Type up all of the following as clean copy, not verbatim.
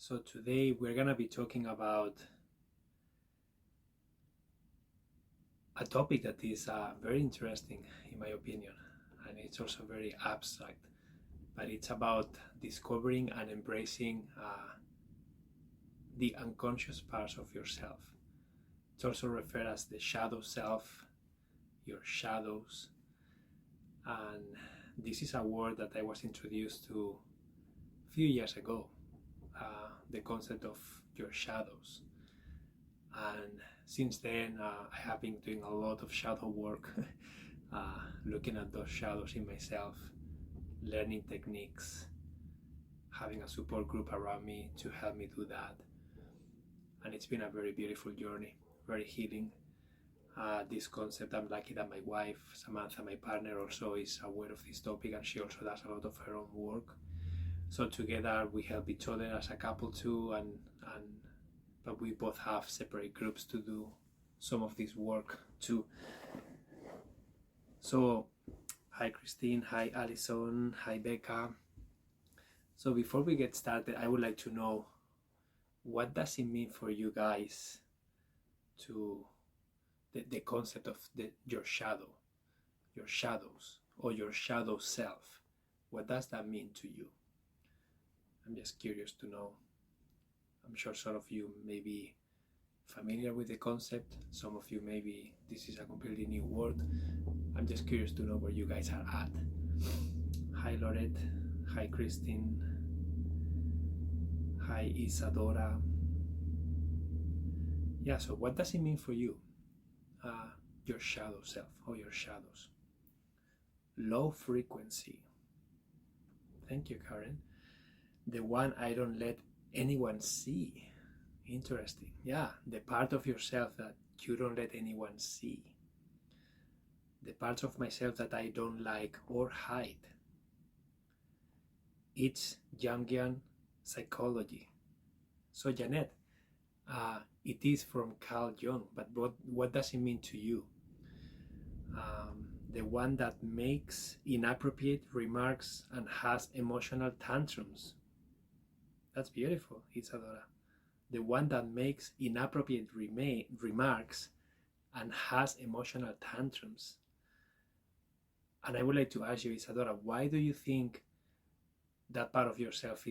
So today we're gonna be talking about a topic that is very interesting in my opinion, and it's also very abstract, but it's about discovering and embracing the unconscious parts of yourself. It's also referred as the shadow self, your shadows, and this is a word that I was introduced to a few years ago, the concept of your shadows. And since then, I have been doing a lot of shadow work, looking at those shadows in myself, learning techniques, having a support group around me to help me do that. And it's been a very beautiful journey, very healing. This concept, I'm lucky that my wife, Samantha, my partner, also is aware of this topic, and she also does a lot of her own work. So together we help each other as a couple too, but we both have separate groups to do some of this work too. So hi Christine, hi Alison, hi Becca. So before we get started, I would like to know, what does it mean for you guys to the concept of your shadow, your shadows, or your shadow self? What does that mean to you? I'm just curious to know. I'm sure some of you may be familiar with the concept, some of you maybe this is a completely new word. I'm just curious to know where you guys are at. Hi Lorette, hi Christine, hi Isadora. Yeah, so what does it mean for you? Your shadow self or your shadows. Low frequency. Thank you, Karen. The one I don't let anyone see. Interesting. Yeah, the part of yourself that you don't let anyone see. The parts of myself that I don't like or hide. It's Jungian psychology. So Janet, it is from Carl Jung, but what does it mean to you? The one that makes inappropriate remarks and has emotional tantrums. That's beautiful, Isadora. The one that makes inappropriate remarks and has emotional tantrums. And I would like to ask you, Isadora, why do you think that part of yourself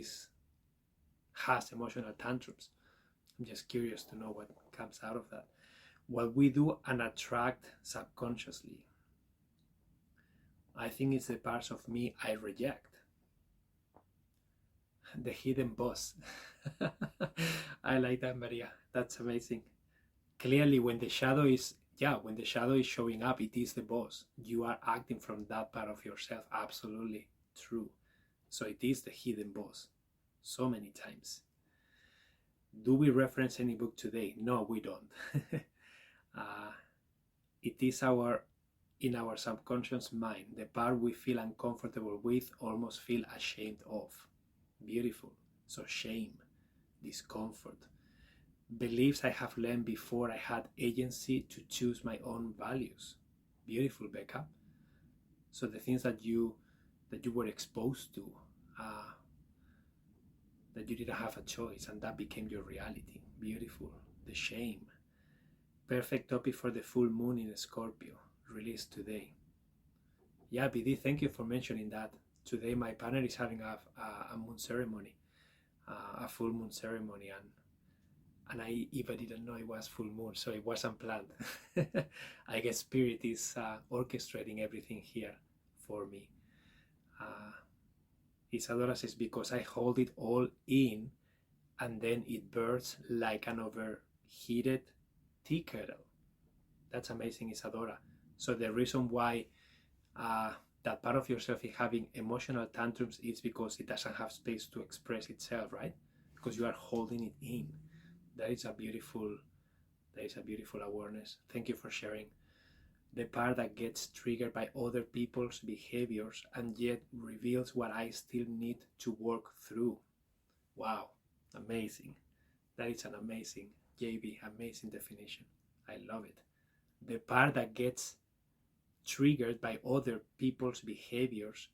has emotional tantrums? I'm just curious to know what comes out of that. What we do and attract subconsciously. I think it's the parts of me I reject. The hidden boss. I like that, Maria. That's amazing. Clearly, when the shadow is showing up, it is the boss. You are acting from that part of yourself. Absolutely true. So it is the hidden boss. So many times. Do we reference any book today? No, we don't. It is in our subconscious mind, the part we feel uncomfortable with, almost feel ashamed of. Beautiful. So shame, discomfort, beliefs I have learned before I had agency to choose my own values. Beautiful, Becca. So the things that you were exposed to, that you didn't have a choice, and that became your reality. Beautiful. The shame. Perfect topic for the full moon in Scorpio, released today. Yeah, BD, thank you for mentioning that. Today my partner is having a moon ceremony, a full moon ceremony, and I even didn't know it was full moon, so it wasn't planned. I guess Spirit is orchestrating everything here for me. Isadora says, because I hold it all in and then it bursts like an overheated tea kettle. That's amazing, Isadora. So the reason why that part of yourself is having emotional tantrums is because it doesn't have space to express itself, right? Because you are holding it in. That is a beautiful awareness. Thank you for sharing. The part that gets triggered by other people's behaviors and yet reveals what I still need to work through. Wow, amazing. That is an amazing, JB, amazing definition. I love it. The part that gets triggered by other people's behaviors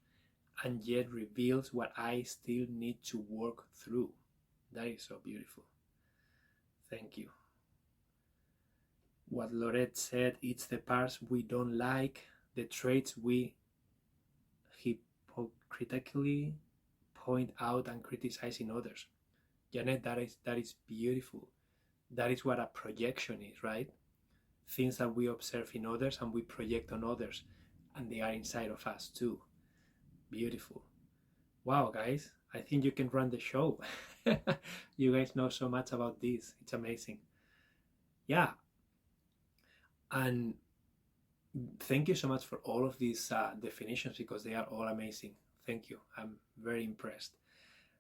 and yet reveals what I still need to work through. That is so beautiful. Thank you. What Lorette said, it's the parts we don't like, the traits we hypocritically point out and criticize in others. Janet, that is beautiful. That is what a projection is, right? Things that we observe in others and we project on others, and they are inside of us too. Beautiful. Wow, guys, I think you can run the show. You guys know so much about this. It's amazing. Yeah. And thank you so much for all of these definitions, because they are all amazing. Thank you. I'm very impressed.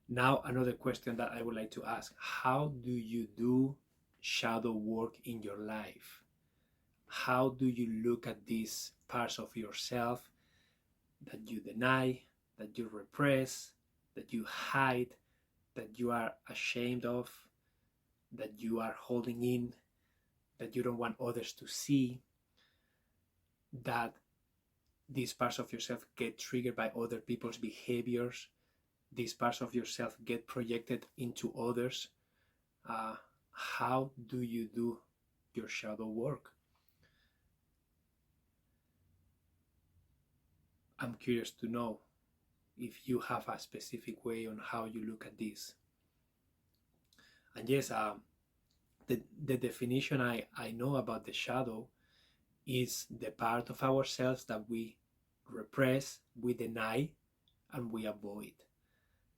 Now, another question that I would like to ask. How do you do shadow work in your life? How do you look at these parts of yourself that you deny, that you repress, that you hide, that you are ashamed of, that you are holding in, that you don't want others to see, that these parts of yourself get triggered by other people's behaviors, these parts of yourself get projected into others? How do you do your shadow work? I'm curious to know if you have a specific way on how you look at this. And yes, the definition I know about the shadow is the part of ourselves that we repress, we deny, and we avoid.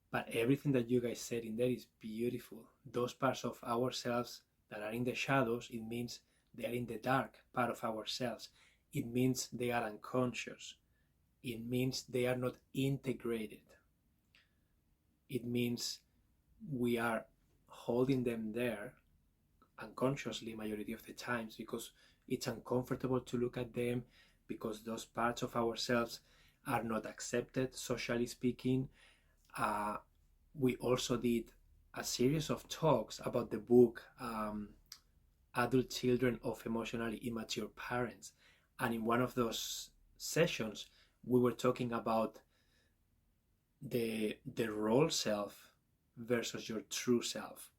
But everything that you guys said in there is beautiful. Those parts of ourselves that are in the shadows, it means they are in the dark part of ourselves. It means they are unconscious. It means they are not integrated. It means we are holding them there unconsciously majority of the times, because it's uncomfortable to look at them, because those parts of ourselves are not accepted, socially speaking. We also did a series of talks about the book Adult Children of Emotionally Immature Parents. And in one of those sessions, we were talking about the role self versus your true self.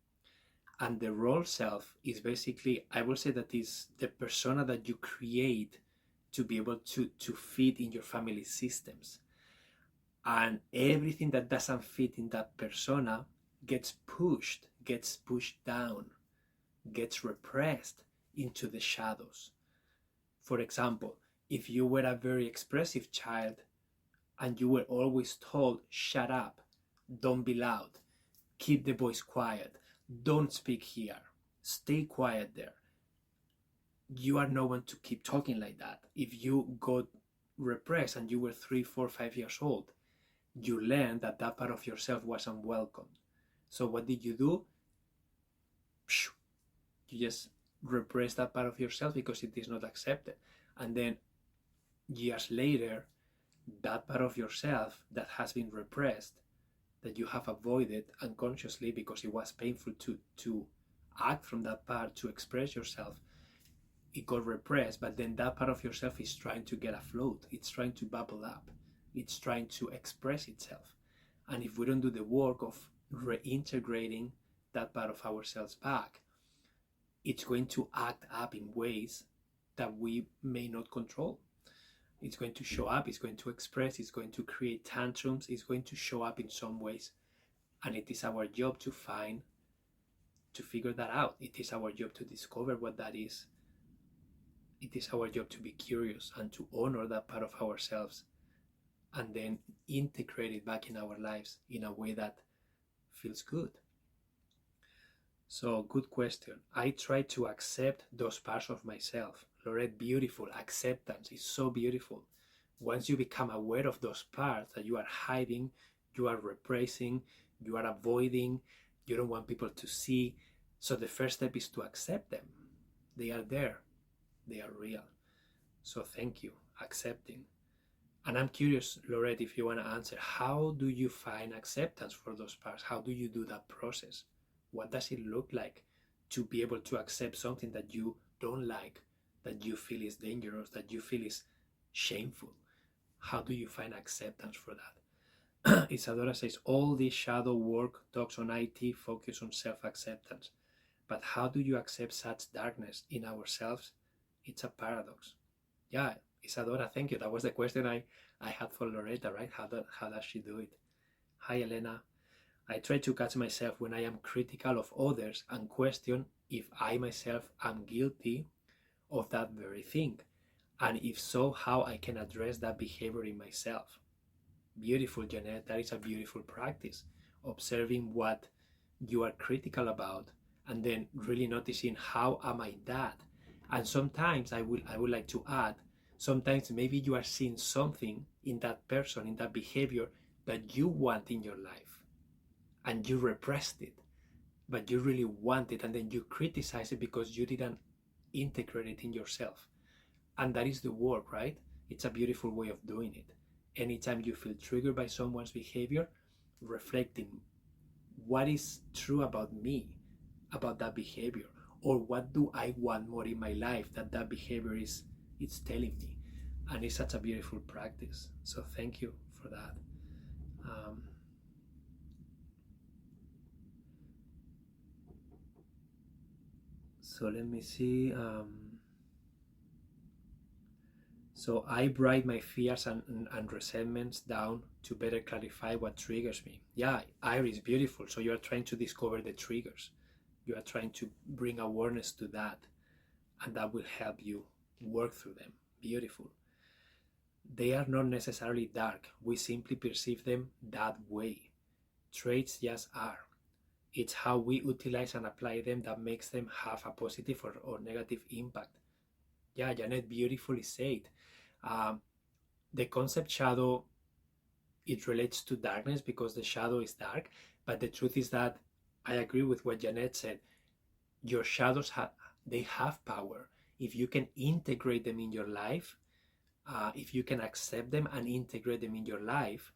And the role self is basically, I will say that is the persona that you create to be able to fit in your family systems. And everything that doesn't fit in that persona gets pushed down, gets repressed into the shadows. For example, if you were a very expressive child and you were always told, shut up, don't be loud, keep the voice quiet, don't speak here, stay quiet there, you are no one to keep talking like that. If you got repressed and you were 3, 4, 5 years old, you learned that that part of yourself was unwelcome. So what did you do? You just repress that part of yourself because it is not accepted. And then years later, that part of yourself that has been repressed, that you have avoided unconsciously because it was painful to act from that part, to express yourself, it got repressed, but then that part of yourself is trying to get afloat. It's trying to bubble up. It's trying to express itself. And if we don't do the work of reintegrating that part of ourselves back, it's going to act up in ways that we may not control. It's going to show up, it's going to express, it's going to create tantrums, it's going to show up in some ways. And it is our job to figure that out. It is our job to discover what that is. It is our job to be curious and to honor that part of ourselves, and then integrate it back in our lives in a way that feels good. So, good question. I try to accept those parts of myself. Lorette, beautiful. Acceptance is so beautiful. Once you become aware of those parts that you are hiding, you are repressing, you are avoiding, you don't want people to see. So the first step is to accept them. They are there. They are real. So thank you. Accepting. And I'm curious, Lorette, if you want to answer, how do you find acceptance for those parts? How do you do that process? What does it look like to be able to accept something that you don't like, that you feel is dangerous, that you feel is shameful? How do you find acceptance for that? Isadora says, all this shadow work talks on IT, focus on self-acceptance. But how do you accept such darkness in ourselves? It's a paradox. Yeah, Isadora, thank you. That was the question I had for Loretta, right? How does she do it? Hi, Elena. I try to catch myself when I am critical of others and question if I myself am guilty of that very thing. And if so, how I can address that behavior in myself. Beautiful, Janet. That is a beautiful practice. Observing what you are critical about and then really noticing how am I that. And sometimes I would like to add, sometimes maybe you are seeing something in that person, in that behavior that you want in your life and you repressed it, but you really want it, and then you criticize it because you didn't integrate it in yourself. And that is the work, right? It's a beautiful way of doing it. Anytime you feel triggered by someone's behavior, reflecting what is true about me, about that behavior, or what do I want more in my life that that behavior is it's telling me. And it's such a beautiful practice. So thank you for that. Um, so let me see. So I write my fears and resentments down to better clarify what triggers me. Yeah, Iris, beautiful. So you are trying to discover the triggers. You are trying to bring awareness to that, and that will help you work through them. Beautiful. They are not necessarily dark. We simply perceive them that way. Traits just are. It's how we utilize and apply them that makes them have a positive or negative impact. Yeah, Janet beautifully said. Um, the concept shadow, it relates to darkness because the shadow is dark, but the truth is that I agree with what Janet said. Your shadows they have power if you can integrate them in your life, if you can accept them and integrate them in your life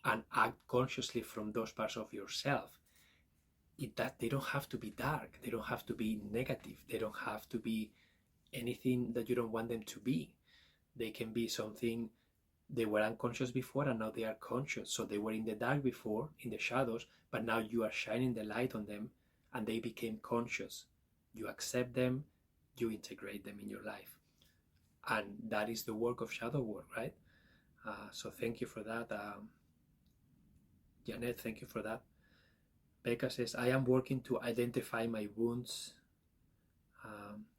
and act consciously from those parts of yourself. That they don't have to be dark, they don't have to be negative, they don't have to be anything that you don't want them to be. They can be something. They were unconscious before and now they are conscious. So they were in the dark before, in the shadows, but now you are shining the light on them and they became conscious. You accept them, you integrate them in your life. And that is the work of shadow work, right? So thank you for that. Janet, thank you for that. Becca says, I am working to identify my wounds,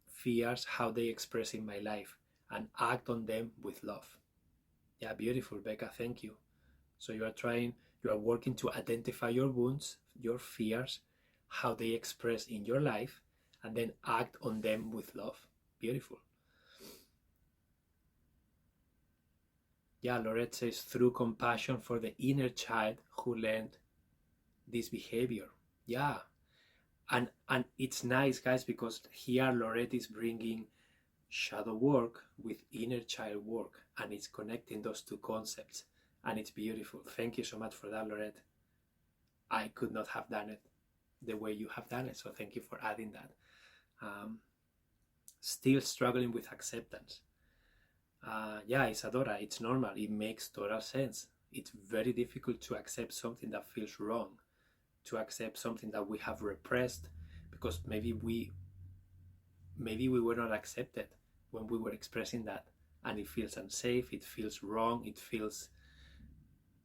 fears, how they express in my life, and act on them with love. Yeah, beautiful, Becca. Thank you. So you are working to identify your wounds, your fears, how they express in your life, and then act on them with love. Beautiful. Yeah, Lorette says, through compassion for the inner child who learned this behavior. Yeah. And it's nice, guys, because here Lorette is bringing shadow work with inner child work, and it's connecting those two concepts, and it's beautiful. Thank you so much for that, Lorette. I could not have done it the way you have done it, so thank you for adding that. Still struggling with acceptance. Yeah, Isadora, it's normal. It makes total sense. It's very difficult to accept something that feels wrong, to accept something that we have repressed, because maybe we were not accepted when we were expressing that, and it feels unsafe, it feels wrong, it feels,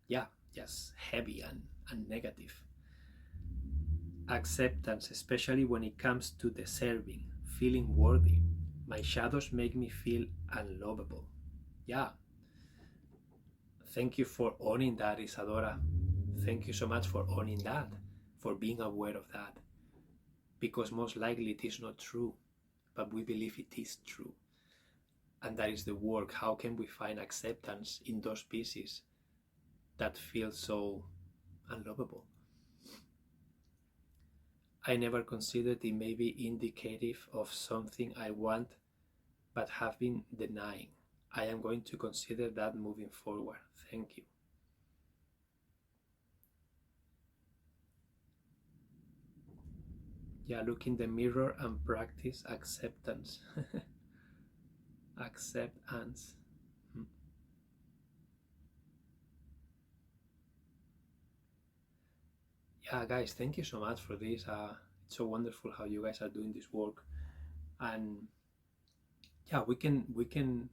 yeah, just heavy and negative. Acceptance, especially when it comes to deserving, feeling worthy. My shadows make me feel unlovable. Yeah. Thank you for owning that, Isadora. Thank you so much for owning that, for being aware of that. Because most likely it is not true, but we believe it is true. And that is the work. How can we find acceptance in those pieces that feel so unlovable? I never considered it may be indicative of something I want but have been denying. I am going to consider that moving forward. Thank you. Yeah, look in the mirror and practice acceptance. Acceptance. Yeah, guys, thank you so much for this. It's so wonderful how you guys are doing this work, and yeah, we can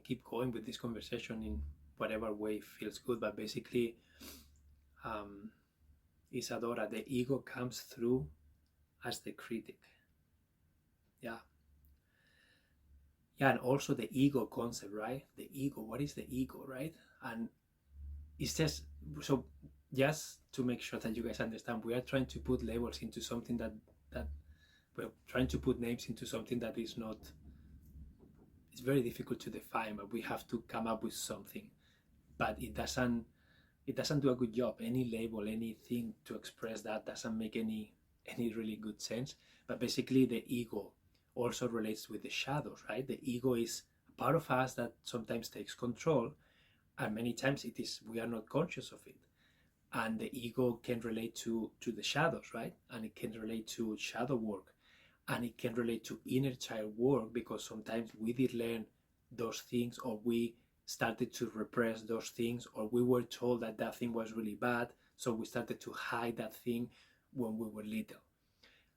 keep going with this conversation in whatever way feels good. But basically, um, Isadora, the ego comes through as the critic. Yeah, yeah, and also the ego concept, right? The ego. What is the ego, right? And it's just so just to make sure that you guys understand, we are trying to put labels into something that we're trying to put names into something that is not. It's very difficult to define, but we have to come up with something. But it doesn't do a good job. Any label, anything to express that doesn't make any really good sense. But basically, the ego also relates with the shadows, right? The ego is a part of us that sometimes takes control, and many times it is we are not conscious of it. And the ego can relate to the shadows, right? And it can relate to shadow work, and it can relate to inner child work, because sometimes we did learn those things, or we started to repress those things, or we were told that that thing was really bad, so we started to hide that thing when we were little.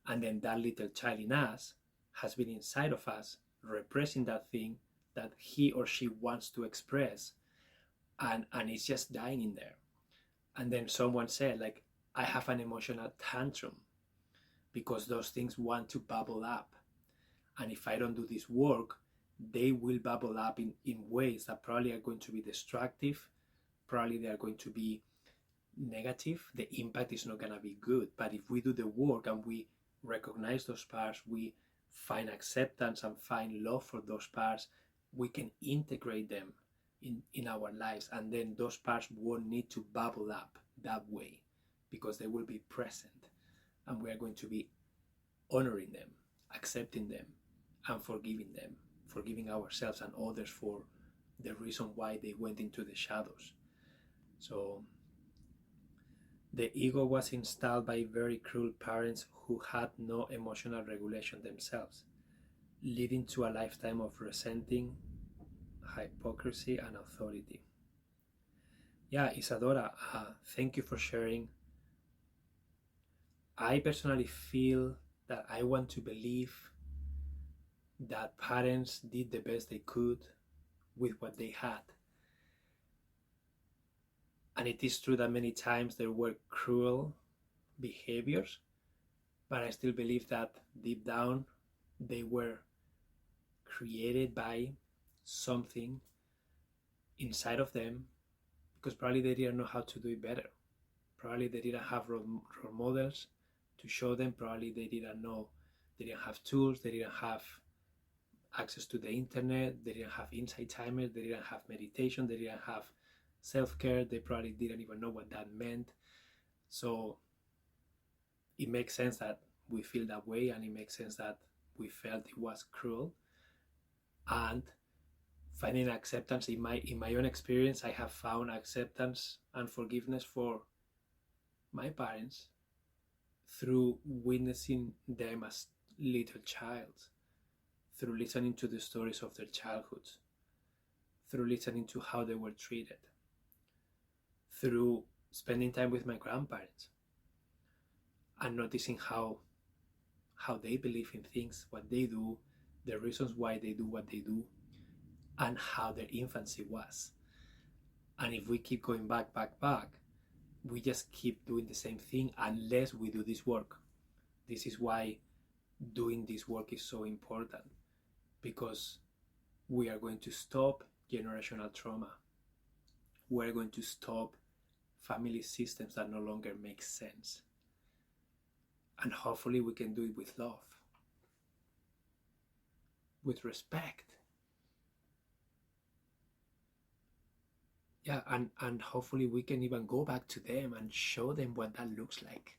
And then that little child in us has been inside of us repressing that thing that he or she wants to express, and it's just dying in there. And then someone said, like, I have an emotional tantrum because those things want to bubble up, and if I don't do this work, they will bubble up in ways that probably are going to be destructive, probably they are going to be negative. The impact is not going to be good. But if we do the work and we recognize those parts, we find acceptance and find love for those parts, we can integrate them in our lives, and then those parts won't need to bubble up that way, because they will be present, and we are going to be honoring them, accepting them, and forgiving ourselves and others for the reason why they went into the shadows. So the ego was installed by very cruel parents who had no emotional regulation themselves, leading to a lifetime of resenting, hypocrisy, and authority. Yeah, Isadora, thank you for sharing. I personally feel that I want to believe that parents did the best they could with what they had. And it is true that many times there were cruel behaviors, but I still believe that deep down they were created by something inside of them, because probably they didn't know how to do it better. Probably they didn't have role models to show them. Probably they didn't know, they didn't have tools, they didn't have access to the internet, they didn't have insight timers, they didn't have meditation, they didn't have self-care, they probably didn't even know what that meant. So it makes sense that we feel that way, and it makes sense that we felt it was cruel. And finding acceptance, in my own experience, I have found acceptance and forgiveness for my parents through witnessing them as little child, through listening to the stories of their childhoods, through listening to how they were treated, through spending time with my grandparents and noticing how they believe in things, what they do, the reasons why they do what they do, and how their infancy was. And if we keep going back, we just keep doing the same thing unless we do this work. This is why doing this work is so important, because we are going to stop generational trauma. We're going to stop family systems that no longer make sense. And hopefully we can do it with love, with respect. Yeah, and hopefully we can even go back to them and show them what that looks like.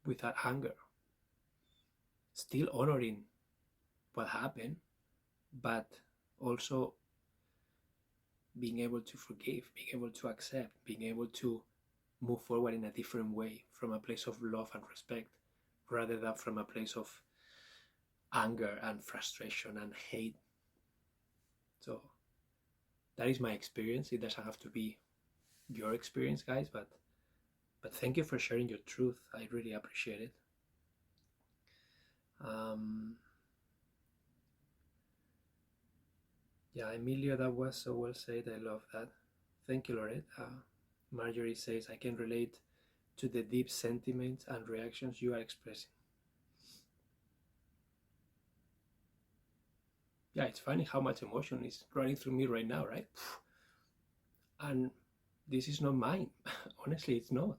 Without anger. Still honoring what happened, but also being able to forgive, being able to accept, being able to move forward in a different way, from a place of love and respect, rather than from a place of anger and frustration and hate. So That is my experience. It doesn't have to be your experience, guys, but thank you for sharing your truth. I really appreciate it. Yeah, Emilio, that was so well said. I love that. Thank you, Lorette. Marjorie says, I can relate to the deep sentiments and reactions you are expressing. Yeah, it's funny how much emotion is running through me right now, right? And this is not mine. Honestly, it's not.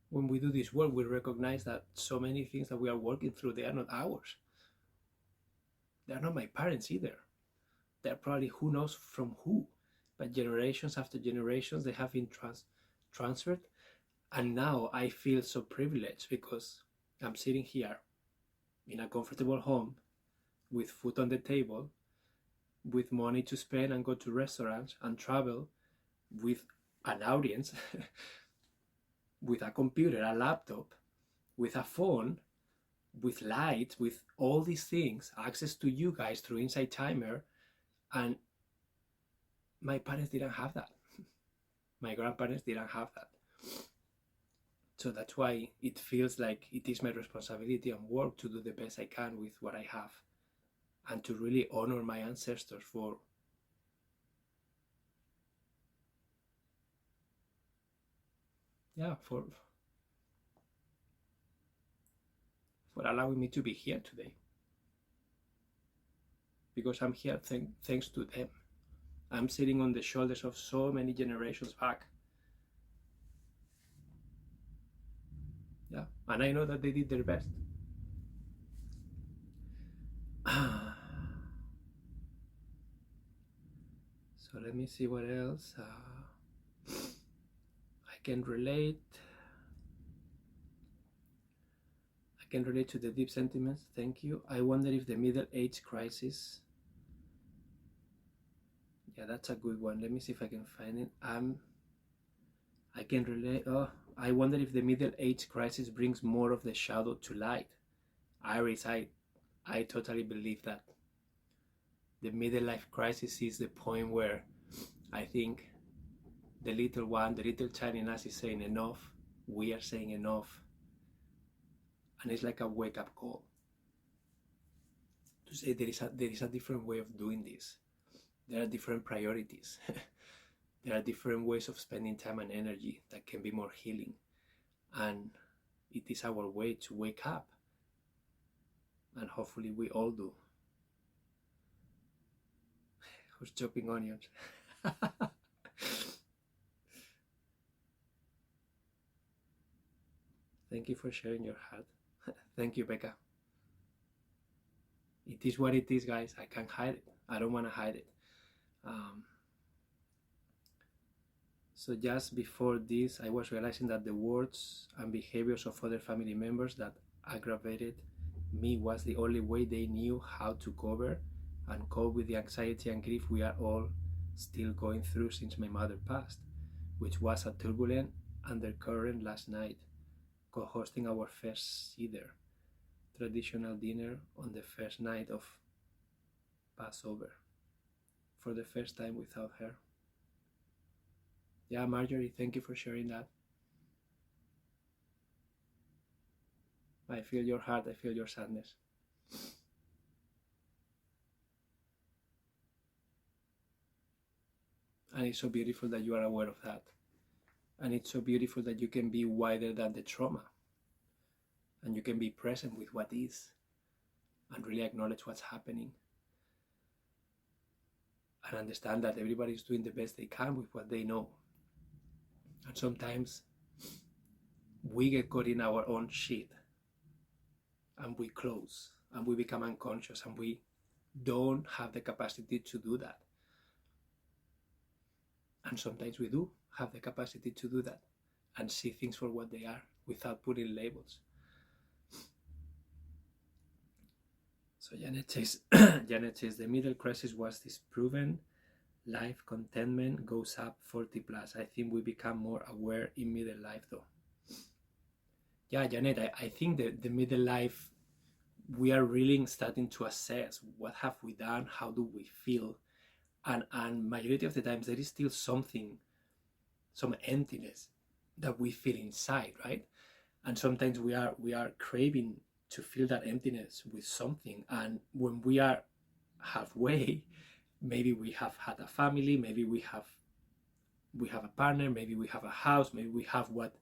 When we do this work, we recognize that so many things that we are working through, they are not ours. They are not my parents either. They're probably who knows from who. But generations after generations, they have been transferred. And now I feel so privileged because I'm sitting here in a comfortable home with food on the table, with money to spend and go to restaurants and travel, with an audience, with a computer, a laptop, with a phone, with light, with all these things, access to you guys through Inside Timer. And my parents didn't have that. My grandparents didn't have that. So that's why it feels like it is my responsibility and work to do the best I can with what I have and to really honor my ancestors for allowing me to be here today, because I'm here thanks to them. I'm sitting on the shoulders of so many generations back. Yeah, and I know that they did their best. So let me see what else I can relate. I can relate to the deep sentiments. Thank you. I wonder if the middle age crisis. Yeah, that's a good one. Let me see if I can find it. I can relate. Oh, I wonder if the middle age crisis brings more of the shadow to light. Iris, I totally believe that. The middle life crisis is the point where I think the little one, the little child in us is saying enough. We are saying enough. And it's like a wake-up call to say there is a different way of doing this. There are different priorities. There are different ways of spending time and energy that can be more healing. And it is our way to wake up. And hopefully we all do. Who's chopping onions? Thank you for sharing your heart. Thank you, Becca. It is what it is, guys. I can't hide it. I don't want to hide it. So just before this, I was realizing that the words and behaviors of other family members that aggravated me was the only way they knew how to cover and cope with the anxiety and grief we are all still going through since my mother passed, which was a turbulent undercurrent last night, co-hosting our first Seder, traditional dinner on the first night of Passover, for the first time without her. Yeah, Marjorie, thank you for sharing that. I feel your heart, I feel your sadness. And it's so beautiful that you are aware of that. And it's so beautiful that you can be wider than the trauma. And you can be present with what is. And really acknowledge what's happening. And understand that everybody's doing the best they can with what they know. And sometimes we get caught in our own shit. And we close. And we become unconscious. And we don't have the capacity to do that. And sometimes we do have the capacity to do that and see things for what they are without putting labels. So Janet says, the middle crisis was disproven. Life contentment goes up 40 plus. I think we become more aware in middle life though. Yeah, Janet, I think the middle life we are really starting to assess what have we done, how do we feel, and majority of the times there is still something, some emptiness that we feel inside, right? And sometimes we are craving to feel that emptiness with something, and when we are halfway, maybe we have had a family, maybe we have a partner, maybe we have a house, maybe we have what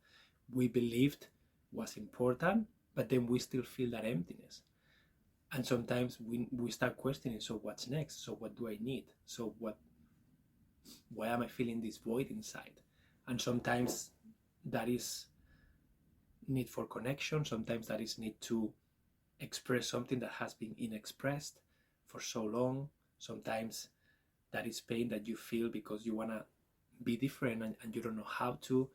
we believed was important, but then we still feel that emptiness. And sometimes we start questioning, so what's next? So what do I need? So why am I feeling this void inside? And sometimes that is need for connection, sometimes that is need to express something that has been unexpressed for so long. Sometimes that is pain that you feel because you want to be different and you don't know how to.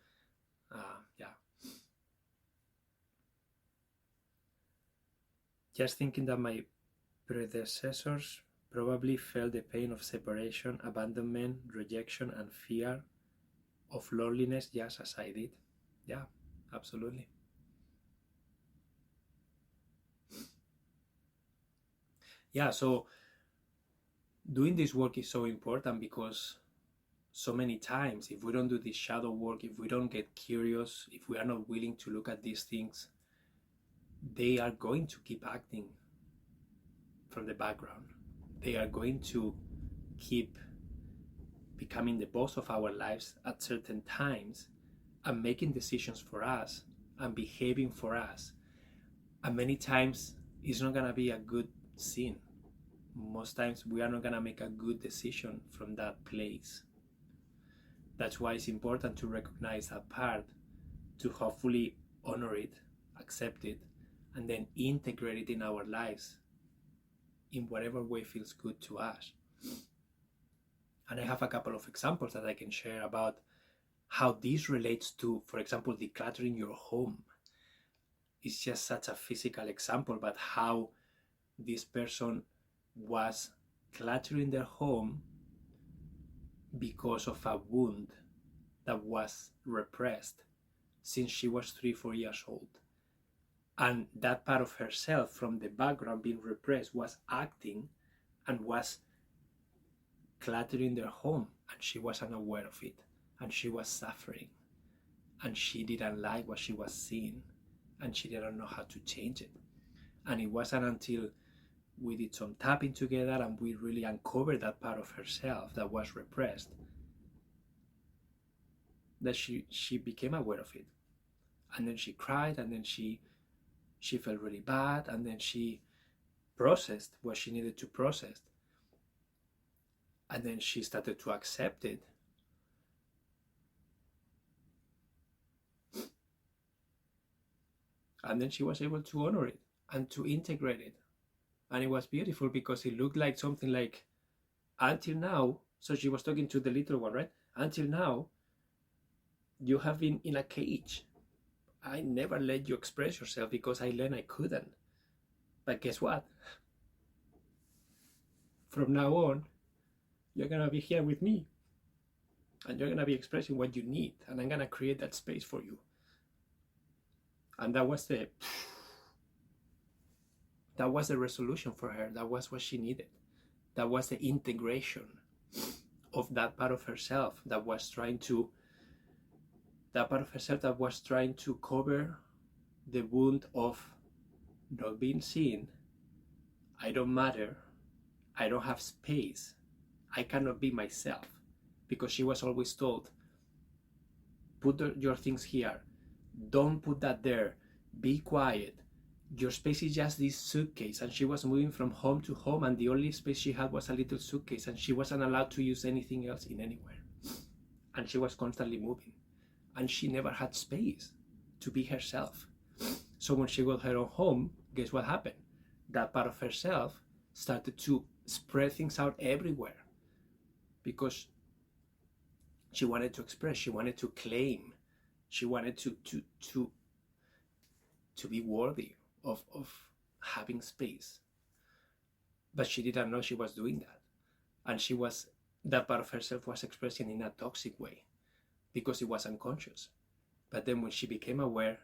Just thinking that my predecessors probably felt the pain of separation, abandonment, rejection, and fear of loneliness just as I did. Yeah, absolutely. Yeah, so doing this work is so important because so many times, if we don't do this shadow work, if we don't get curious, if we are not willing to look at these things, they are going to keep acting from the background. They are going to keep becoming the boss of our lives at certain times and making decisions for us and behaving for us. And many times it's not going to be a good scene. Most times we are not going to make a good decision from that place. That's why it's important to recognize that part, to hopefully honor it, accept it, and then integrate it in our lives in whatever way feels good to us. And I have a couple of examples that I can share about how this relates to, for example, decluttering your home. It's just such a physical example, but how this person was cluttering their home because of a wound that was repressed since she was 3-4 years old. And that part of herself from the background being repressed was acting and was cluttering their home, and she was unaware of it, and she was suffering, and she didn't like what she was seeing, and she didn't know how to change it. And it wasn't until we did some tapping together and we really uncovered that part of herself that was repressed that she became aware of it. And then she cried, and then she felt really bad, and then she processed what she needed to process, and then she started to accept it. And then she was able to honor it and to integrate it. And it was beautiful because it looked like something like, until now, so she was talking to the little one, right? Until now, you have been in a cage. I never let you express yourself because I learned I couldn't. But guess what? From now on, you're going to be here with me. And you're going to be expressing what you need. And I'm going to create that space for you. And that was the resolution for her. That was what she needed. That was the integration of that part of herself that was trying to cover the wound of not being seen. I don't matter. I don't have space. I cannot be myself. Because she was always told, put your things here. Don't put that there. Be quiet. Your space is just this suitcase. And she was moving from home to home, and the only space she had was a little suitcase, and she wasn't allowed to use anything else in anywhere. And she was constantly moving. And she never had space to be herself. So when she got her own home, guess what happened? That part of herself started to spread things out everywhere because she wanted to express, she wanted to claim, she wanted to be worthy of having space. But she didn't know she was doing that. And that part of herself was expressing in a toxic way because it was unconscious. But then when she became aware,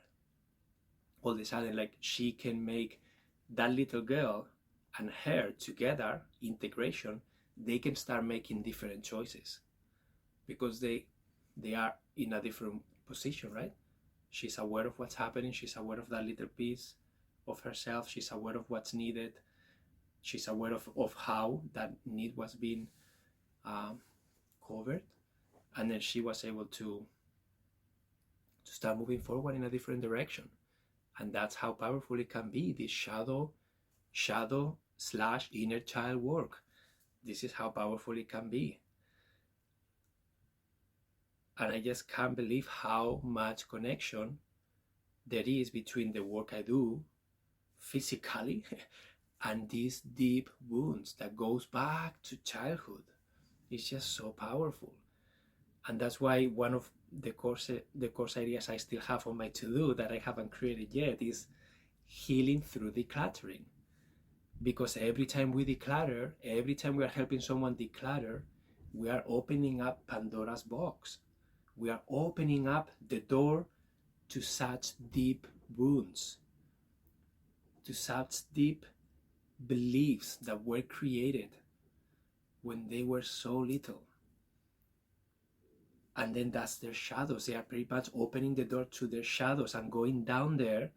all of a sudden, like, she can make that little girl and her together, integration, they can start making different choices because they are in a different position, right? She's aware of what's happening. She's aware of that little piece of herself. She's aware of what's needed. She's aware of how that need was being um, covered. And then she was able to start moving forward in a different direction. And that's how powerful it can be, this shadow slash inner child work. This is how powerful it can be. And I just can't believe how much connection there is between the work I do physically and these deep wounds that goes back to childhood. It's just so powerful. And that's why one of the course ideas I still have on my to-do that I haven't created yet is healing through decluttering. Because every time we declutter, every time we are helping someone declutter, we are opening up Pandora's box. We are opening up the door to such deep wounds, to such deep beliefs that were created when they were so little. And then that's their shadows. They are pretty much opening the door to their shadows and going down there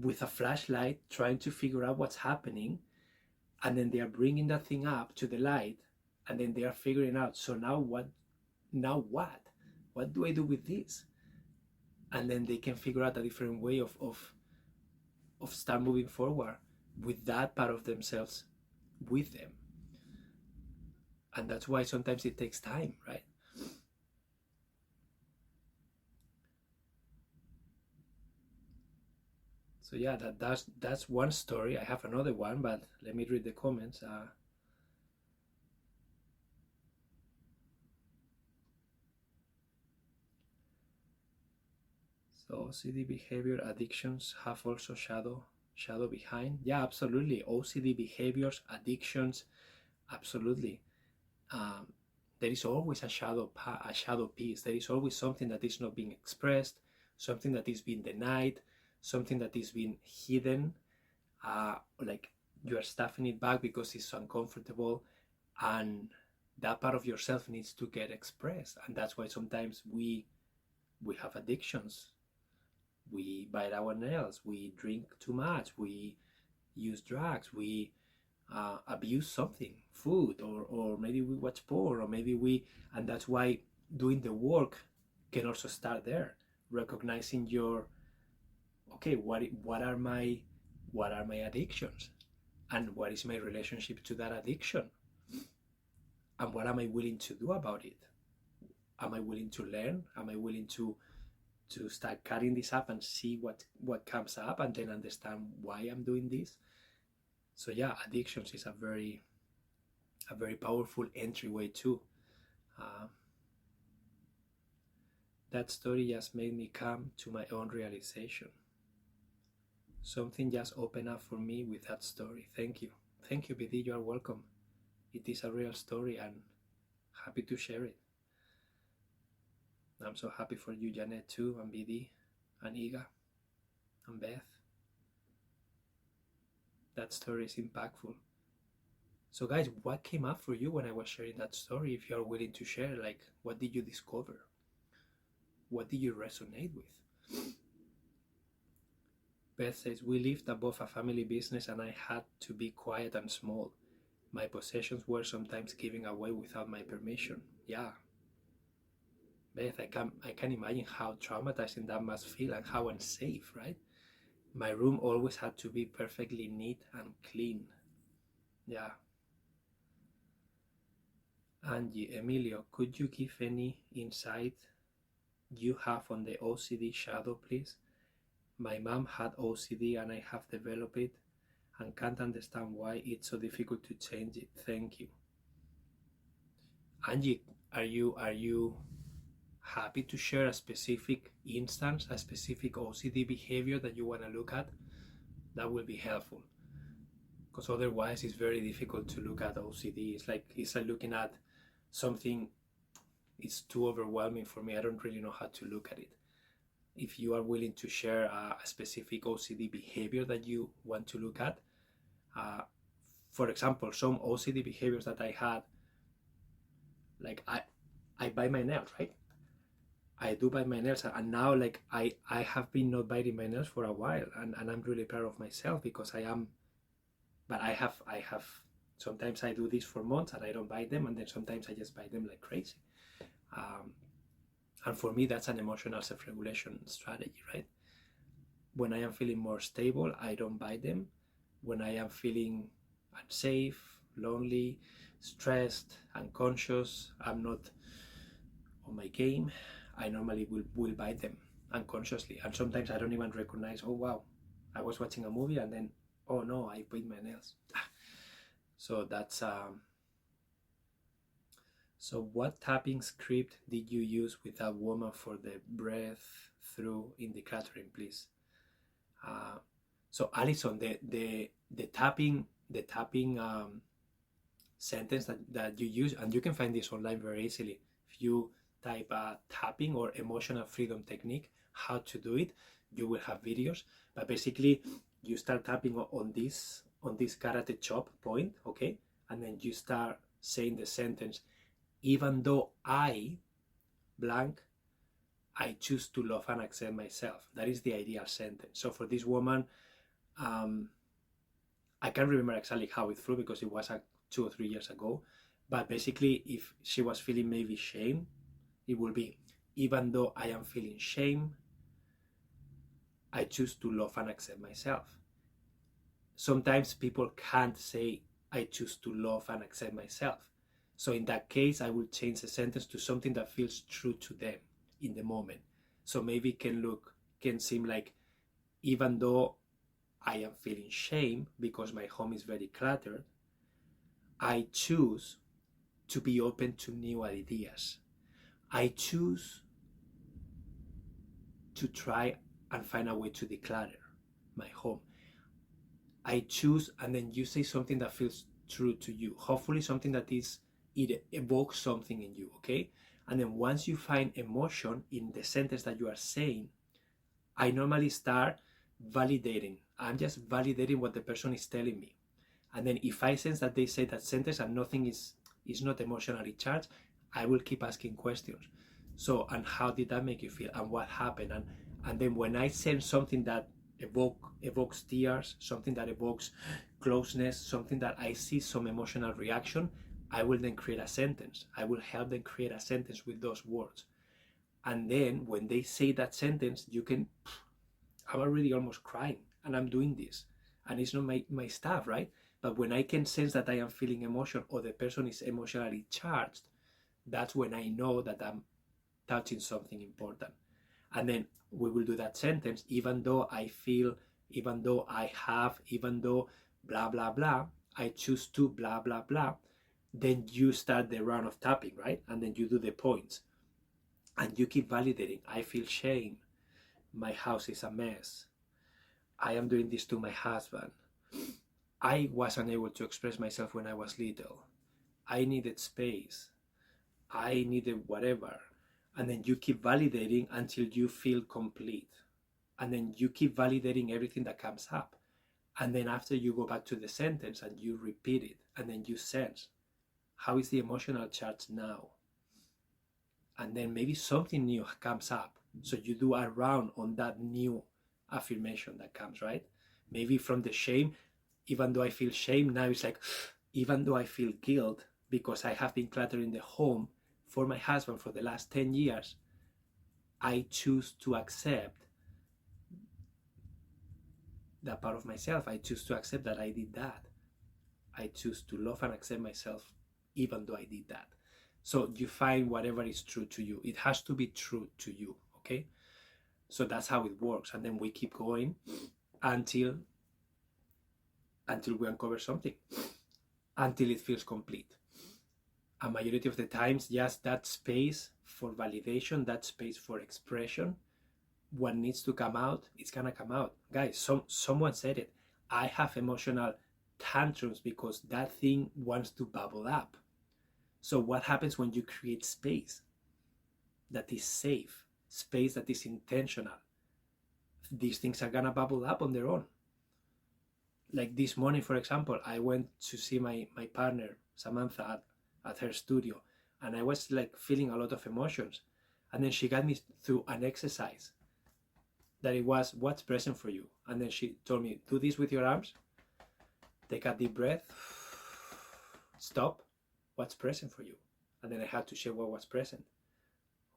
with a flashlight, trying to figure out what's happening. And then they are bringing that thing up to the light. And then they are figuring out, so now what? Now what? What do I do with this? And then they can figure out a different way of start moving forward with that part of themselves with them. And that's why sometimes it takes time, right? So yeah, that's one story. I have another one, but let me read the comments. So OCD behavior addictions have also shadow behind. Yeah, absolutely. OCD behaviors, addictions, absolutely. There is always a shadow piece. There is always something that is not being expressed, something that is being denied, something that is being hidden. Like you are stuffing it back because it's uncomfortable, and that part of yourself needs to get expressed. And that's why sometimes we have addictions. We bite our nails, we drink too much, we use drugs, we abuse something, food, or maybe we watch porn, or maybe and that's why doing the work can also start there, recognizing your, okay, what are my addictions, and what is my relationship to that addiction, and what am I willing to do about it? Am I willing to learn? Am I willing to start cutting this up and see what comes up, and then understand why I'm doing this? So yeah, addictions is a very powerful entryway too. That story just made me come to my own realization. Something just opened up for me with that story. Thank you, BD. You are welcome. It is a real story, and happy to share it. I'm so happy for you, Janet, too, and BD, and Iga, and Beth. That story is impactful. So guys, what came up for you when I was sharing that story? If you are willing to share, like, what did you discover? What did you resonate with? Beth says, we lived above a family business and I had to be quiet and small. My possessions were sometimes given away without my permission. Yeah. Beth, I can imagine how traumatizing that must feel and how unsafe, right? My room always had to be perfectly neat and clean. Yeah. Angie, Emilio, could you give any insight you have on the OCD shadow, please? My mom had OCD and I have developed it and can't understand why it's so difficult to change it. Thank you. Angie, are you happy to share a specific instance, a specific OCD behavior that you want to look at? That will be helpful, because otherwise it's very difficult to look at OCD. It's like looking at something. It's too overwhelming for me. I don't really know how to look at it. if you are willing to share a specific OCD behavior that you want to look at. For example, some OCD behaviors that I had, like I bite my nails, right? I do bite my nails, and now like I have been not biting my nails for a while, and I'm really proud of myself because I am. But I have sometimes I do this for months and I don't bite them, and then sometimes I just bite them like crazy. And for me, that's an emotional self-regulation strategy, right? When I am feeling more stable, I don't bite them. When I am feeling unsafe, lonely, stressed, unconscious, I'm not on my game, I normally will bite them unconsciously. And sometimes I don't even recognize, oh wow, I was watching a movie and then, oh no, I bit my nails. So that's so what tapping script did you use with that woman for the breaththrough in decluttering, please? So Alison, the tapping sentence that you use, and you can find this online very easily. If you type tapping or emotional freedom technique, how to do it, you will have videos. But basically, you start tapping on this karate chop point, okay, and then you start saying the sentence, even though I blank, I choose to love and accept myself. That is the ideal sentence. So for this woman, I can't remember exactly how it flew because it was 2 or 3 years ago. But basically, if she was feeling maybe shame, it will be, even though I am feeling shame, I choose to love and accept myself. Sometimes people can't say, I choose to love and accept myself. So in that case, I will change the sentence to something that feels true to them in the moment. So maybe it can seem like, even though I am feeling shame because my home is very cluttered, I choose to be open to new ideas. I choose to try and find a way to declutter my home. I choose, and then you say something that feels true to you. Hopefully something that it evokes something in you, okay? And then once you find emotion in the sentence that you are saying, I normally start validating. I'm just validating what the person is telling me. And then if I sense that they say that sentence and nothing is not emotionally charged, I will keep asking questions. So, and how did that make you feel? And what happened? And then when I sense something that evokes tears, something that evokes closeness, something that I see some emotional reaction, I will then create a sentence. I will help them create a sentence with those words. And then when they say that sentence, I'm already almost crying and I'm doing this. And it's not my stuff, right? But when I can sense that I am feeling emotion or the person is emotionally charged, that's when I know that I'm touching something important. And then we will do that sentence, even though I feel, even though I have, even though blah, blah, blah, I choose to blah, blah, blah. Then you start the round of tapping, right? And then you do the points. And you keep validating. I feel shame. My house is a mess. I am doing this to my husband. I was unable to express myself when I was little. I needed space. I needed whatever. And then you keep validating until you feel complete. And then you keep validating everything that comes up. And then after you go back to the sentence and you repeat it, and then you sense, how is the emotional charge now? And then maybe something new comes up. So you do a round on that new affirmation that comes, right? Maybe from the shame, even though I feel shame, now it's like, even though I feel guilt because I have been cluttering the home for my husband for the last 10 years, I choose to accept that part of myself. I choose to accept that I did that. I choose to love and accept myself even though I did that. So you find whatever is true to you. It has to be true to you, okay? So that's how it works. And then we keep going until we uncover something, until it feels complete. A majority of the times, just that space for validation, that space for expression, what needs to come out, it's gonna come out. Guys, someone said it. I have emotional tantrums because that thing wants to bubble up. So what happens when you create space that is safe, space that is intentional, these things are gonna bubble up on their own. Like this morning, for example, I went to see my partner Samantha at her studio, and I was like feeling a lot of emotions, and then she got me through an exercise that it was, what's present for you? And then she told me, do this with your arms, take a deep breath, stop, what's present for you? And then I had to share what was present.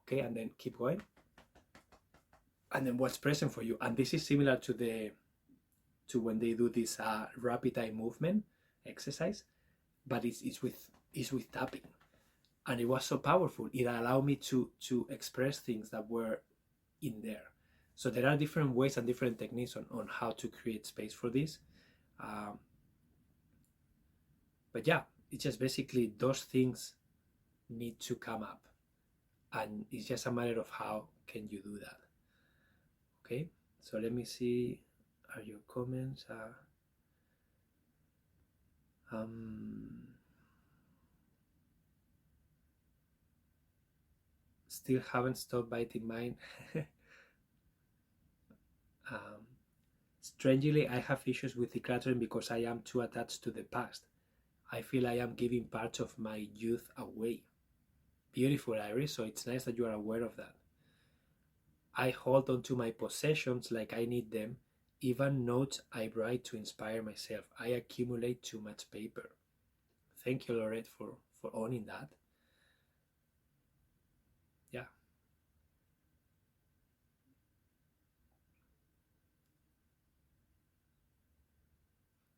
Okay, and then keep going, and then what's present for you. And this is similar to when they do this rapid eye movement exercise, but it's with tapping, and it was so powerful. It allowed me to express things that were in there. So there are different ways and different techniques on how to create space for this. But yeah, it's just basically those things need to come up, and it's just a matter of how can you do that. Okay, so let me see, are your comments? Still haven't stopped biting mine. Strangely, I have issues with decluttering because I am too attached to the past. I feel I am giving parts of my youth away. Beautiful, Iris, so it's nice that you are aware of that. I hold on to my possessions like I need them, even notes I write to inspire myself. I accumulate too much paper. Thank you, Lorette, for owning that. Yeah.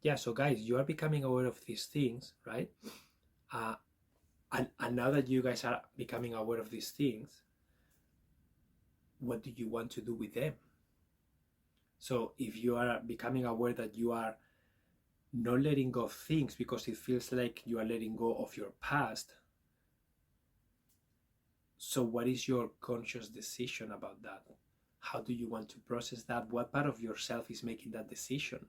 Yeah, so guys, you are becoming aware of these things, right? And now that you guys are becoming aware of these things, what do you want to do with them? So if you are becoming aware that you are not letting go of things because it feels like you are letting go of your past, so what is your conscious decision about that? How do you want to process that? What part of yourself is making that decision?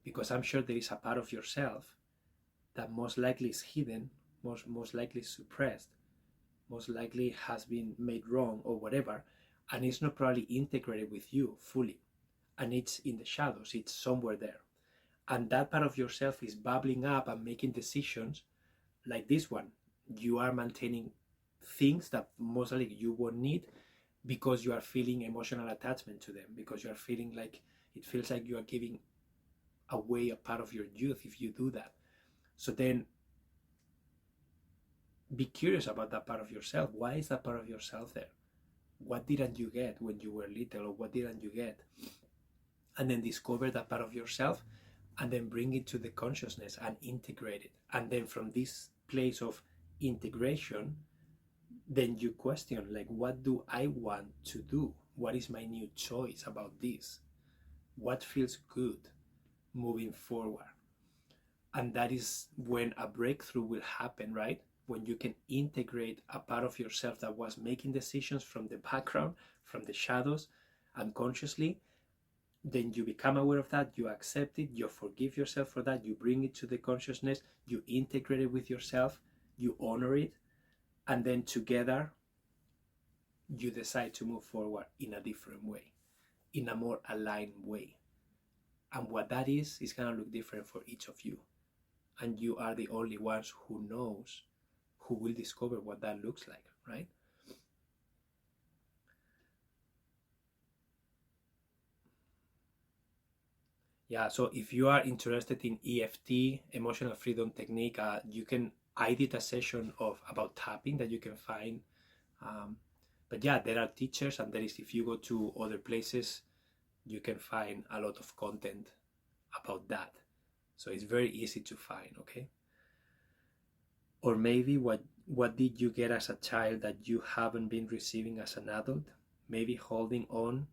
Because I'm sure there is a part of yourself that most likely is hidden, most likely suppressed, most likely has been made wrong or whatever, and it's not probably integrated with you fully, and it's in the shadows, it's somewhere there, and that part of yourself is bubbling up and making decisions like this one. You are maintaining things that most likely you won't need because you are feeling emotional attachment to them, because you are feeling like it feels like you are giving away a part of your youth if you do that. So then be curious about that part of yourself. Why is that part of yourself there? What didn't you get when you were little, or what didn't you get? And then discover that part of yourself, and then bring it to the consciousness and integrate it. And then from this place of integration, then you question, like, what do I want to do? What is my new choice about this? What feels good moving forward? And that is when a breakthrough will happen, right? When you can integrate a part of yourself that was making decisions from the background, from the shadows, unconsciously, then you become aware of that, you accept it, you forgive yourself for that, you bring it to the consciousness, you integrate it with yourself, you honor it, and then together you decide to move forward in a different way, in a more aligned way. And what that is going to look different for each of you. And you are the only ones who knows, who will discover what that looks like, right? Yeah, so if you are interested in EFT, emotional freedom technique, I did a session about tapping that you can find. But yeah, there are teachers, and if you go to other places, you can find a lot of content about that. So it's very easy to find, okay? Or maybe what did you get as a child that you haven't been receiving as an adult? Maybe holding on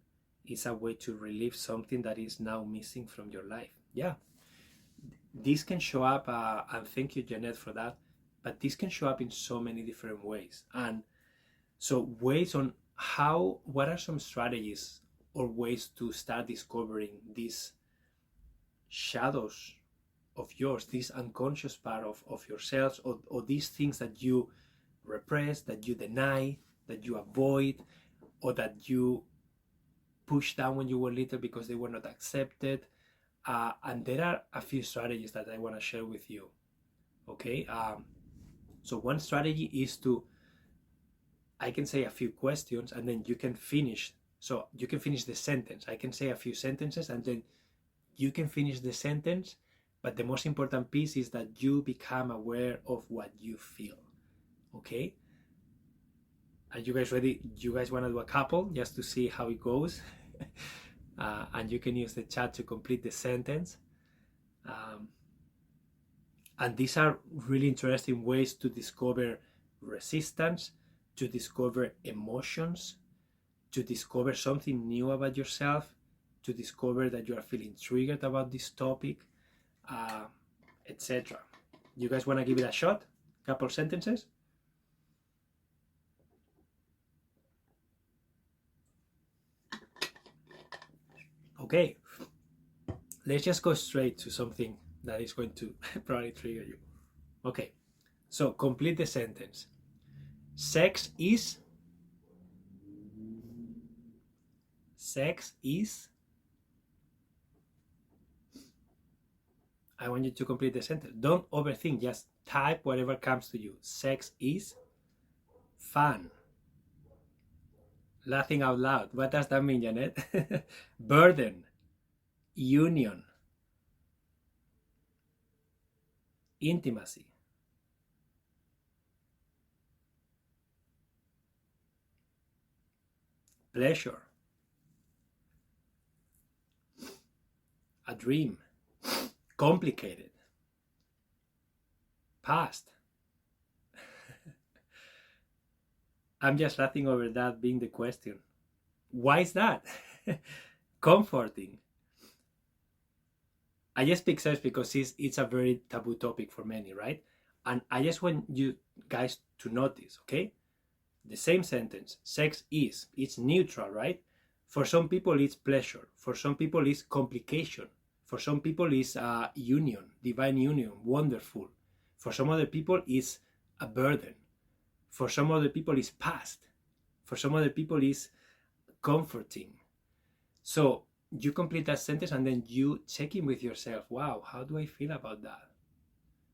is a way to relieve something that is now missing from your life. Yeah, this can show up, and thank you, Jeanette, for that, but this can show up in so many different ways. And so ways on what are some strategies or ways to start discovering these shadows of yours, this unconscious part of yourselves, or these things that you repress, that you deny, that you avoid, or that you pushed down when you were little because they were not accepted. And there are a few strategies that I want to share with you. Okay, so one strategy is I can say a few questions and then you can finish. So you can finish the sentence. I can say a few sentences and then you can finish the sentence. But the most important piece is that you become aware of what you feel. Okay? Are you guys ready? You guys want to do a couple just to see how it goes? And you can use the chat to complete the sentence. And these are really interesting ways to discover resistance, to discover emotions, to discover something new about yourself, to discover that you are feeling triggered about this topic, etc. You guys want to give it a shot? Couple sentences? Okay, let's just go straight to something that is going to probably trigger you. Okay, so complete the sentence. Sex is I want you to complete the sentence. Don't overthink, just type whatever comes to you. Sex is fun. Laughing out loud. What does that mean, Janet? Burden. Union. Intimacy. Pleasure. A dream. Complicated. Past. I'm just laughing over that being the question. Why is that? Comforting. I just pick sex because it's a very taboo topic for many, right? And I just want you guys to notice, okay? The same sentence, sex is, it's neutral, right? For some people it's pleasure. For some people it's complication. For some people it's union, divine union, wonderful. For some other people it's a burden. For some other people it's past. For some other people it's comforting. So you complete that sentence and then you check in with yourself. Wow, how do I feel about that?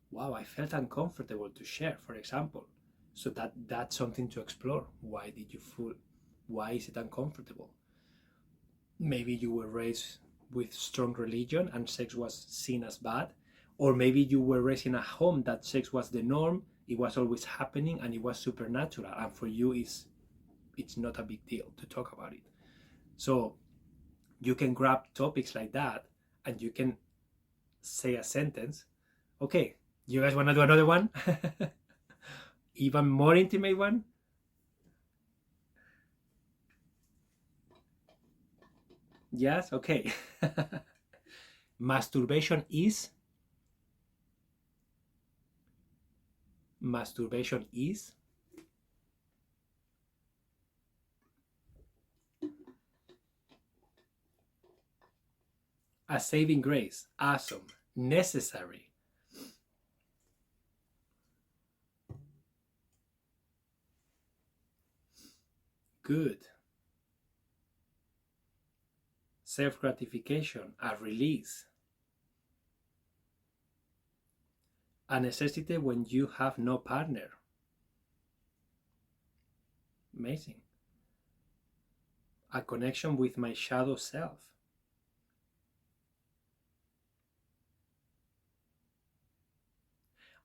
Wow, I felt uncomfortable to share, for example. So that's something to explore. Why did you feel? Why is it uncomfortable? Maybe you were raised with strong religion and sex was seen as bad. Or maybe you were raised in a home that sex was the norm, it was always happening and it was supernatural. And for you, it's not a big deal to talk about it. So you can grab topics like that and you can say a sentence. Okay, you guys want to do another one? Even more intimate one? Yes? Okay. Masturbation is a saving grace. Awesome. Necessary. Good. Self-gratification. A release. A necessity when you have no partner. Amazing. A connection with my shadow self.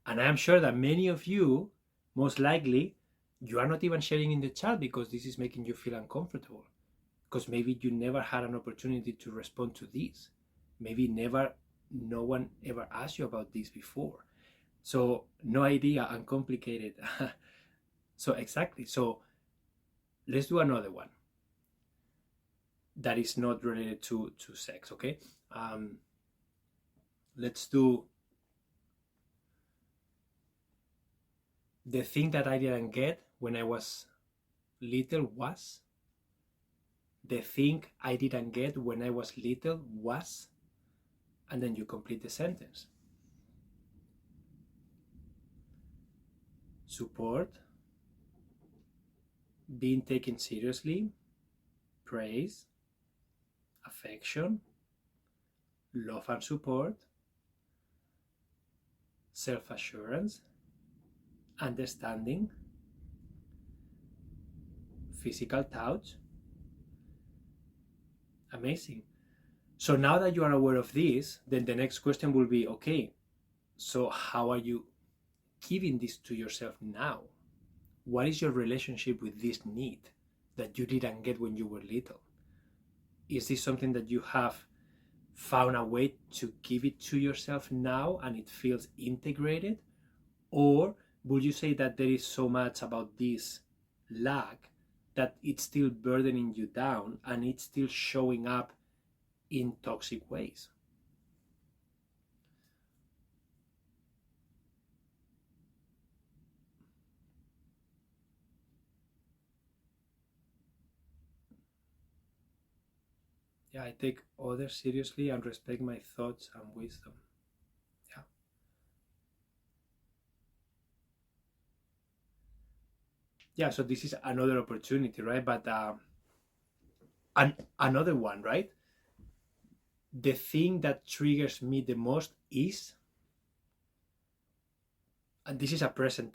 And I'm sure that many of you, most likely, you are not even sharing in the chat because this is making you feel uncomfortable. Because maybe you never had an opportunity to respond to this. Maybe no one ever asked you about this before. So no idea, uncomplicated. So exactly. So let's do another one that is not related to sex, okay? Let's do the thing that I didn't get when I was little was. The thing I didn't get when I was little was. And then you complete the sentence. Support. Being taken seriously. Praise. affection, love and support, self-assurance, understanding, physical touch. Amazing. So now that you are aware of this, then the next question will be, okay, so how are you giving this to yourself now? What is your relationship with this need that you didn't get when you were little? Is this something that you have found a way to give it to yourself now and it feels integrated? Or would you say that there is so much about this lack that it's still burdening you down and it's still showing up in toxic ways? Yeah, I take others seriously and respect my thoughts and wisdom. Yeah. Yeah, so this is another opportunity, right? But another one, right? The thing that triggers me the most is, and this is a present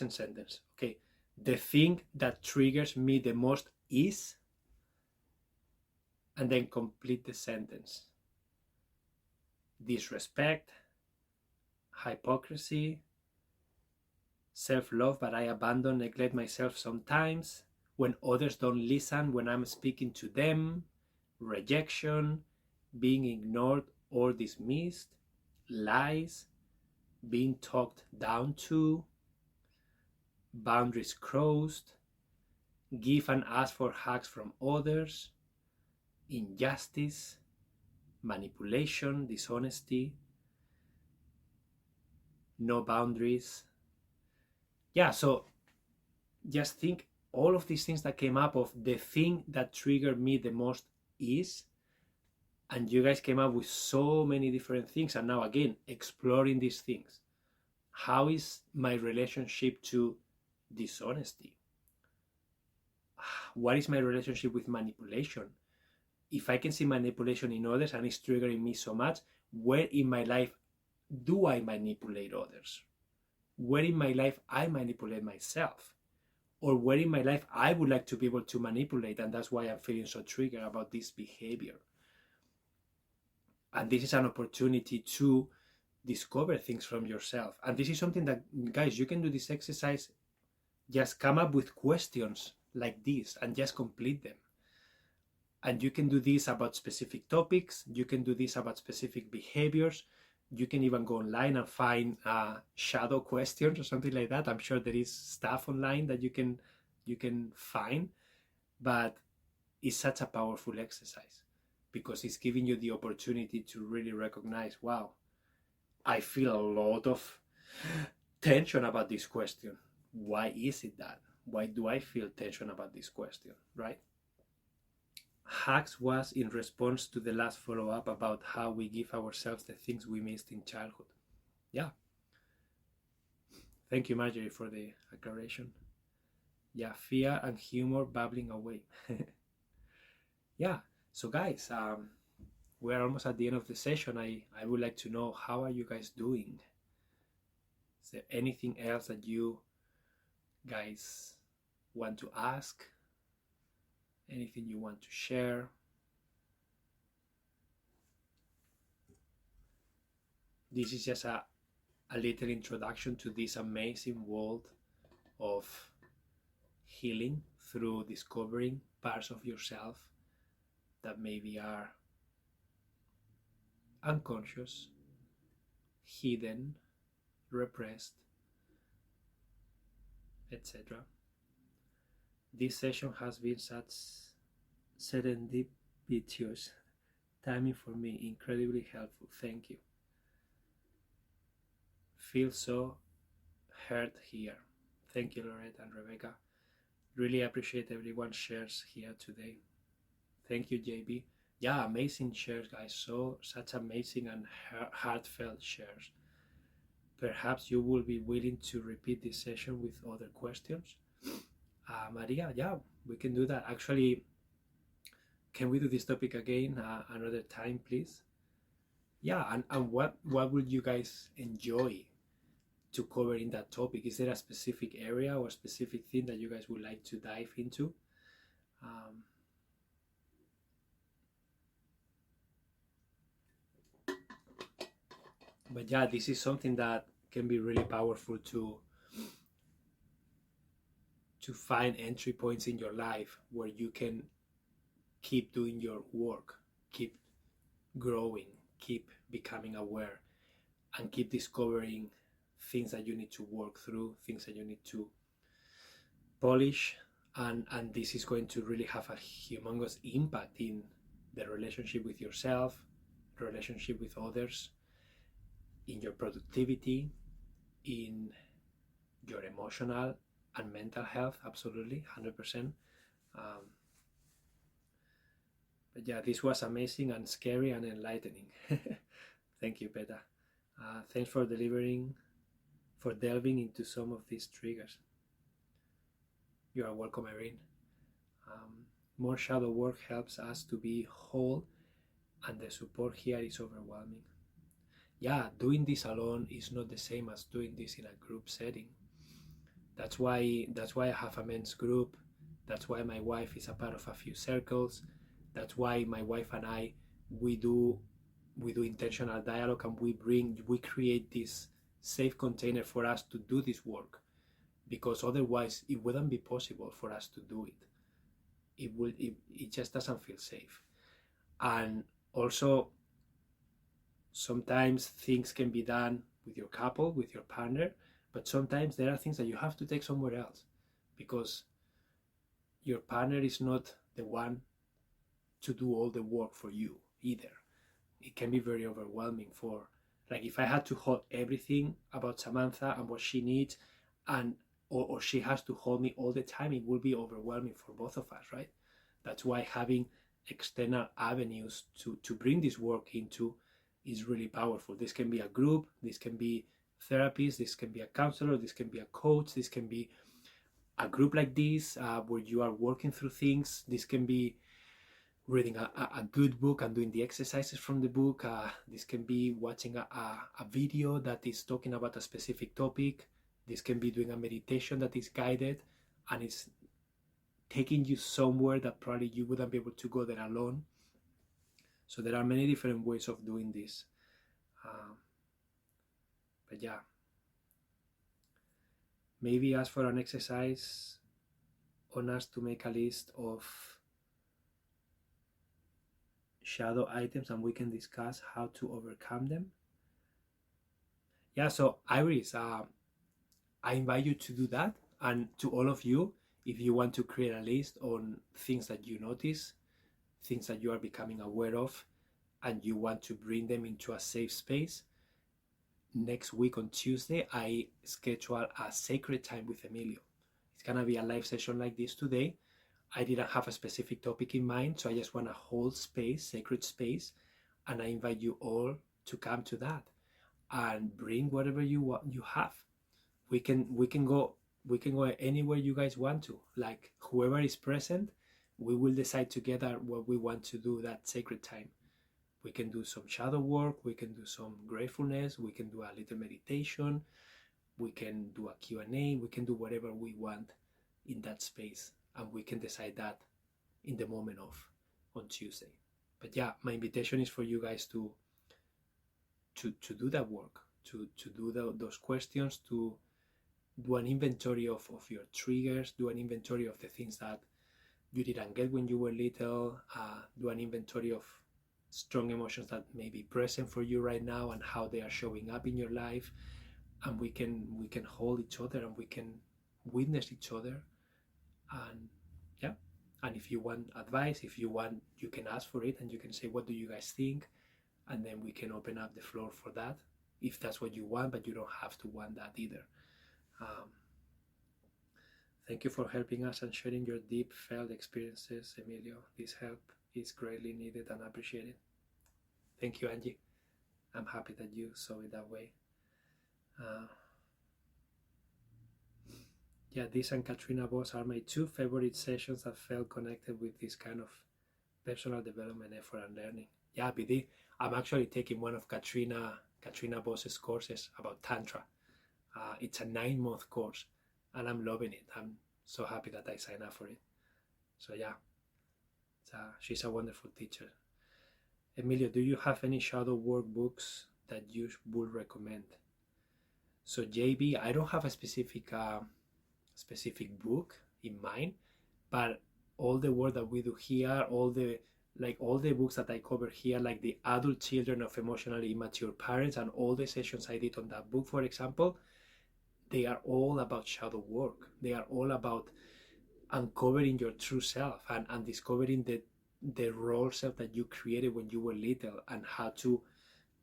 sentence. Okay, the thing that triggers me the most is, and then complete the sentence. Disrespect, hypocrisy, self-love, but I abandon, neglect myself sometimes, when others don't listen when I'm speaking to them, rejection, being ignored or dismissed, lies, being talked down to, boundaries crossed, give and ask for hugs from others, injustice, manipulation, dishonesty, no boundaries. Yeah, so just think all of these things that came up of the thing that triggered me the most is, and you guys came up with so many different things, and now again exploring these things. How is my relationship to dishonesty? What is my relationship with manipulation? If I can see manipulation in others and it's triggering me so much, where in my life do I manipulate others? Where in my life I manipulate myself? Or where in my life I would like to be able to manipulate, and that's why I'm feeling so triggered about this behavior. And this is an opportunity to discover things from yourself. And this is something that, guys, you can do this exercise. Just come up with questions like this and just complete them. And you can do this about specific topics. You can do this about specific behaviors. You can even go online and find shadow questions or something like that. I'm sure there is stuff online that you can find, but it's such a powerful exercise because it's giving you the opportunity to really recognize, wow, I feel a lot of tension about this question. Why is it that? Why do I feel tension about this question, right? Hacks was in response to the last follow-up about how we give ourselves the things we missed in childhood. Yeah. Thank you, Marjorie, for the acceleration. Yeah, fear and humor bubbling away. Yeah. So guys, we're almost at the end of the session. I would like to know, how are you guys doing? Is there anything else that you guys want to ask? Anything you want to share? This is just a little introduction to this amazing world of healing through discovering parts of yourself that maybe are unconscious, hidden, repressed, etc. This session has been such serendipitous timing for me, incredibly helpful. Thank you. Feel so heard here. Thank you, Loretta and Rebecca. Really appreciate everyone's shares here today. Thank you, JB. Yeah, amazing shares, guys. Such amazing and heartfelt shares. Perhaps you will be willing to repeat this session with other questions. Maria, yeah, we can do that. Actually, can we do this topic again another time, please? Yeah, and what would you guys enjoy to cover in that topic? Is there a specific area or a specific thing that you guys would like to dive into? Um, but yeah, this is something that can be really powerful to find entry points in your life where you can keep doing your work, keep growing, keep becoming aware, and keep discovering things that you need to work through, things that you need to polish, and this is going to really have a humongous impact in the relationship with yourself, the relationship with others, in your productivity, in your emotional and mental health. Absolutely, 100%. But yeah, this was amazing and scary and enlightening. Thank you, Peta. Thanks for delving into some of these triggers. You are welcome, Irene. More shadow work helps us to be whole, and the support here is overwhelming. Yeah, doing this alone is not the same as doing this in a group setting. That's why I have a men's group. That's why my wife is a part of a few circles. That's why my wife and I we do intentional dialogue, and we create this safe container for us to do this work, because otherwise it wouldn't be possible for us to do it. It just doesn't feel safe. And also, sometimes things can be done with your couple, with your partner, but sometimes there are things that you have to take somewhere else, because your partner is not the one to do all the work for you either. It can be very overwhelming for, like, if I had to hold everything about Samantha and what she needs, and or she has to hold me all the time, it will be overwhelming for both of us, right? That's why having external avenues to bring this work into is really powerful. This can be a group, this can be therapists, this can be a counselor, this can be a coach, this can be a group like this where you are working through things. This can be reading a good book and doing the exercises from the book. This can be watching a video that is talking about a specific topic. This can be doing a meditation that is guided and it's taking you somewhere that probably you wouldn't be able to go there alone. So there are many different ways of doing this. But yeah, maybe ask for an exercise on us to make a list of shadow items and we can discuss how to overcome them. Yeah, so Iris, I invite you to do that, and to all of you, if you want to create a list on things that you notice, things that you are becoming aware of, and you want to bring them into a safe space, next week on Tuesday, I schedule a sacred time with Emilio. It's gonna be a live session like this today. I didn't have a specific topic in mind, so I just want to hold space, sacred space, and I invite you all to come to that and bring whatever you have. We can go anywhere you guys want to. Like, whoever is present, we will decide together what we want to do that sacred time. We can do some shadow work, we can do some gratefulness, we can do a little meditation, we can do a Q&A, we can do whatever we want in that space, and we can decide that in the moment of on Tuesday. But yeah, my invitation is for you guys to do that work, to do those questions, to do an inventory of your triggers, do an inventory of the things that you didn't get when you were little, do an inventory of strong emotions that may be present for you right now and how they are showing up in your life, and we can hold each other and we can witness each other. And yeah, and if you want advice, if you want, you can ask for it and you can say, what do you guys think? And then we can open up the floor for that if that's what you want, but you don't have to want that either. Thank you for helping us and sharing your deep felt experiences, Emilio. This help is greatly needed and appreciated. Thank you, Angie. I'm happy that you saw it that way. Yeah, this and Katrina Boss are my two favorite sessions that felt connected with this kind of Personal development, effort, and learning. Yeah, BD. I'm actually taking one of Katrina Boss's courses about Tantra. It's a 9-month course, and I'm loving it. I'm so happy that I signed up for it. So yeah, she's a wonderful teacher. Emilio, do you have any shadow work books that you would recommend? So JB, I don't have a specific book in mind, but all the work that we do here, all the books that I cover here, like the adult children of emotionally immature parents, and all the sessions I did on that book, for example, they are all about shadow work. They are all about uncovering your true self and discovering the role self that you created when you were little, and how to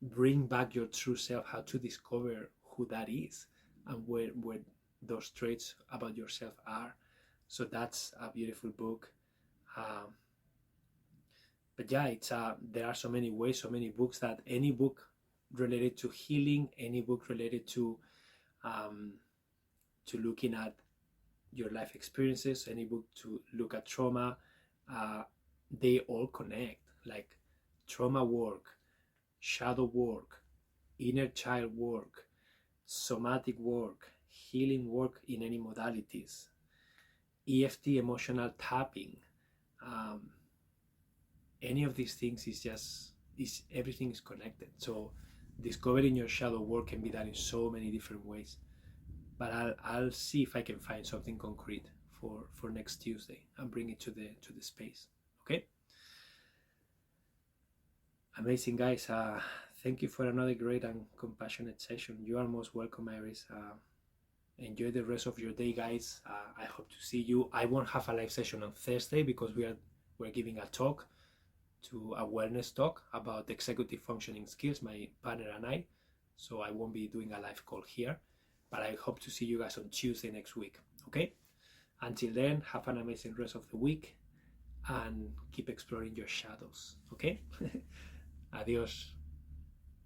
bring back your true self, how to discover who that is and where those traits about yourself are. So that's a beautiful book. But yeah, it's there are so many ways, so many books, that any book related to healing, any book related to looking at your life experiences, any book to look at trauma, they all connect. Like trauma work, shadow work, inner child work, somatic work, healing work in any modalities, EFT, emotional tapping, any of these things is everything is connected. So discovering your shadow work can be done in so many different ways. But I'll see if I can find something concrete for next Tuesday and bring it to the space. Okay. Amazing, guys. Thank you for another great and compassionate session. You are most welcome, Iris. Enjoy the rest of your day, guys. I hope to see you. I won't have a live session on Thursday because we're giving a talk, to a wellness talk about executive functioning skills, my partner and I. So I won't be doing a live call here, but I hope to see you guys on Tuesday next week. Okay. Until then, have an amazing rest of the week and keep exploring your shadows. Okay. Adios.